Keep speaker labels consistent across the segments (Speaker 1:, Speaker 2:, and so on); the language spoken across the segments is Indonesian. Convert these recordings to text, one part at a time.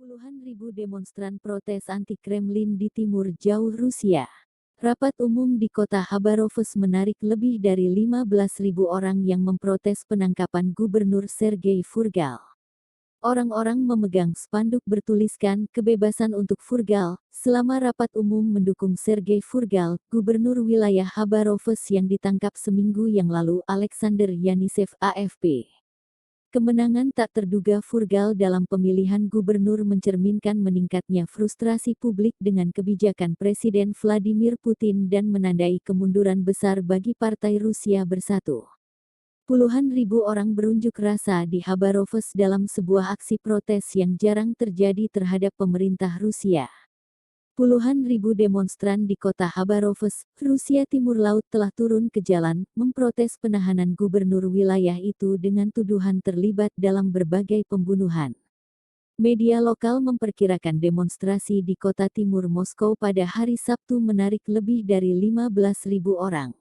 Speaker 1: Puluhan ribu demonstran protes anti-Kremlin di timur jauh Rusia. Rapat umum di kota Khabarovsk menarik lebih dari 15.000 orang yang memprotes penangkapan Gubernur Sergei Furgal. Orang-orang memegang spanduk bertuliskan kebebasan untuk Furgal. Selama rapat umum mendukung Sergei Furgal, Gubernur wilayah Khabarovsk yang ditangkap seminggu yang lalu Alexander Yanisev AFP. Kemenangan tak terduga Furgal dalam pemilihan gubernur mencerminkan meningkatnya frustrasi publik dengan kebijakan Presiden Vladimir Putin dan menandai kemunduran besar bagi Partai Rusia Bersatu. Puluhan ribu orang berunjuk rasa di Khabarovsk dalam sebuah aksi protes yang jarang terjadi terhadap pemerintah Rusia. Puluhan ribu demonstran di kota Khabarovsk, Rusia Timur Laut telah turun ke jalan, memprotes penahanan gubernur wilayah itu dengan tuduhan terlibat dalam berbagai pembunuhan. Media lokal memperkirakan demonstrasi di kota timur Moskow pada hari Sabtu menarik lebih dari 15.000 orang.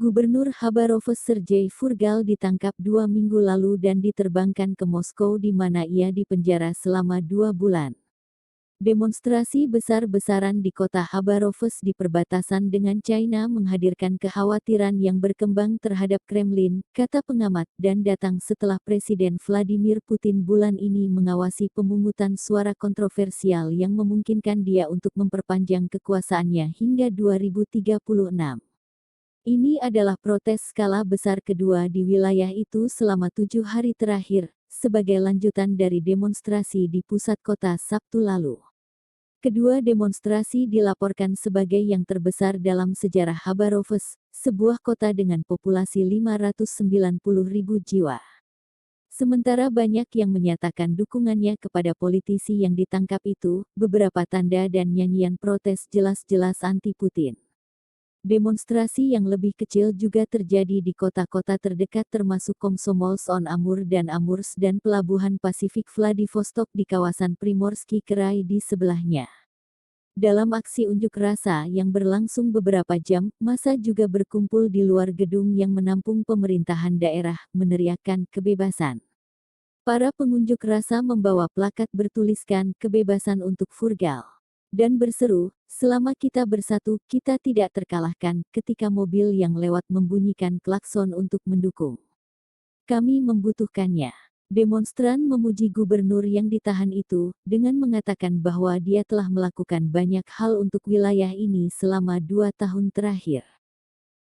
Speaker 1: Gubernur Khabarovsk Sergei Furgal ditangkap 2 minggu lalu dan diterbangkan ke Moskow di mana ia dipenjara selama 2 bulan. Demonstrasi besar-besaran di kota Khabarovsk di perbatasan dengan China menghadirkan kekhawatiran yang berkembang terhadap Kremlin, kata pengamat, dan datang setelah Presiden Vladimir Putin bulan ini mengawasi pemungutan suara kontroversial yang memungkinkan dia untuk memperpanjang kekuasaannya hingga 2036. Ini adalah protes skala besar kedua di wilayah itu selama 7 hari terakhir, sebagai lanjutan dari demonstrasi di pusat kota Sabtu lalu. Kedua demonstrasi dilaporkan sebagai yang terbesar dalam sejarah Khabarovsk, sebuah kota dengan populasi 590.000 jiwa. Sementara banyak yang menyatakan dukungannya kepada politisi yang ditangkap itu, beberapa tanda dan nyanyian protes jelas-jelas anti-Putin. Demonstrasi yang lebih kecil juga terjadi di kota-kota terdekat termasuk Komsomolsk-on-Amur dan Amursk dan pelabuhan Pasifik Vladivostok di kawasan Primorsky Krai di sebelahnya. Dalam aksi unjuk rasa yang berlangsung beberapa jam, massa juga berkumpul di luar gedung yang menampung pemerintahan daerah, meneriakkan kebebasan. Para pengunjuk rasa membawa plakat bertuliskan kebebasan untuk Furgal. Dan berseru, selama kita bersatu, kita tidak terkalahkan, ketika mobil yang lewat membunyikan klakson untuk mendukung. Kami membutuhkannya. Demonstran memuji gubernur yang ditahan itu, dengan mengatakan bahwa dia telah melakukan banyak hal untuk wilayah ini selama 2 tahun terakhir.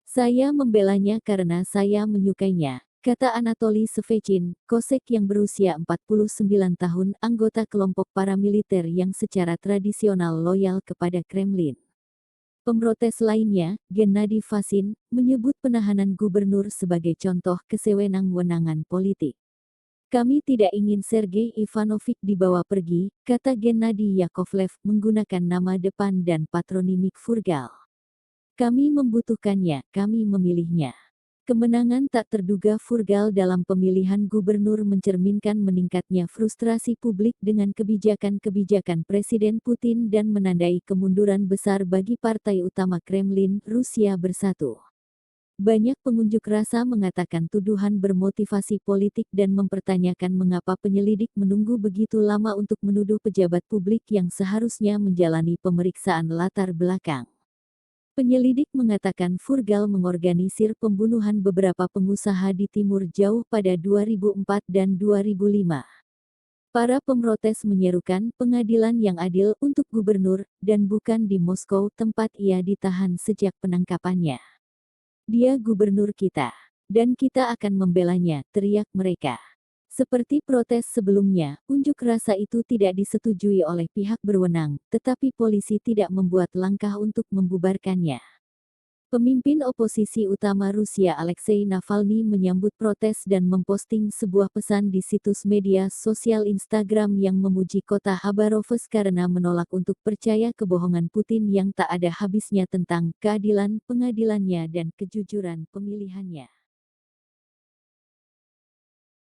Speaker 1: Saya membelanya karena saya menyukainya, kata Anatoly Shevchin, Kosek yang berusia 49 tahun, anggota kelompok paramiliter yang secara tradisional loyal kepada Kremlin. Pemrotes lainnya, Gennady Vasin, menyebut penahanan gubernur sebagai contoh kesewenang-wenangan politik. Kami tidak ingin Sergei Ivanovich dibawa pergi, kata Gennady Yakovlev menggunakan nama depan dan patronimik Furgal. Kami membutuhkannya, kami memilihnya. Kemenangan tak terduga Furgal dalam pemilihan gubernur mencerminkan meningkatnya frustrasi publik dengan kebijakan-kebijakan Presiden Putin dan menandai kemunduran besar bagi partai utama Kremlin, Rusia Bersatu. Banyak pengunjuk rasa mengatakan tuduhan bermotivasi politik dan mempertanyakan mengapa penyelidik menunggu begitu lama untuk menuduh pejabat publik yang seharusnya menjalani pemeriksaan latar belakang. Penyelidik mengatakan Furgal mengorganisir pembunuhan beberapa pengusaha di Timur Jauh pada 2004 dan 2005. Para pemrotes menyerukan pengadilan yang adil untuk gubernur, dan bukan di Moskow tempat ia ditahan sejak penangkapannya. Dia gubernur kita, dan kita akan membelanya, teriak mereka. Seperti protes sebelumnya, unjuk rasa itu tidak disetujui oleh pihak berwenang, tetapi polisi tidak membuat langkah untuk membubarkannya. Pemimpin oposisi utama Rusia Alexei Navalny menyambut protes dan memposting sebuah pesan di situs media sosial Instagram yang memuji kota Khabarovsk karena menolak untuk percaya kebohongan Putin yang tak ada habisnya tentang keadilan pengadilannya dan kejujuran pemilihannya.